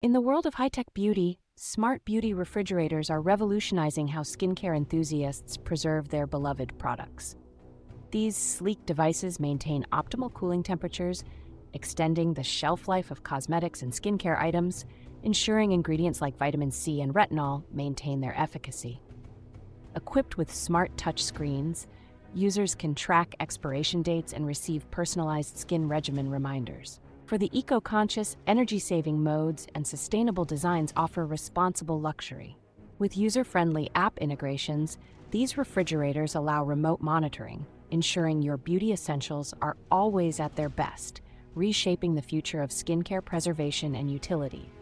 In the world of high-tech beauty, smart beauty refrigerators are revolutionizing how skincare enthusiasts preserve their beloved products. These sleek devices maintain optimal cooling temperatures, extending the shelf life of cosmetics and skincare items, ensuring ingredients like vitamin C and retinol maintain their efficacy. Equipped with smart touch screens, users can track expiration dates and receive personalized skin regimen reminders. For the eco-conscious, energy-saving modes and sustainable designs offer responsible luxury. With user-friendly app integrations, these refrigerators allow remote monitoring, ensuring your beauty essentials are always at their best, reshaping the future of skincare preservation and utility.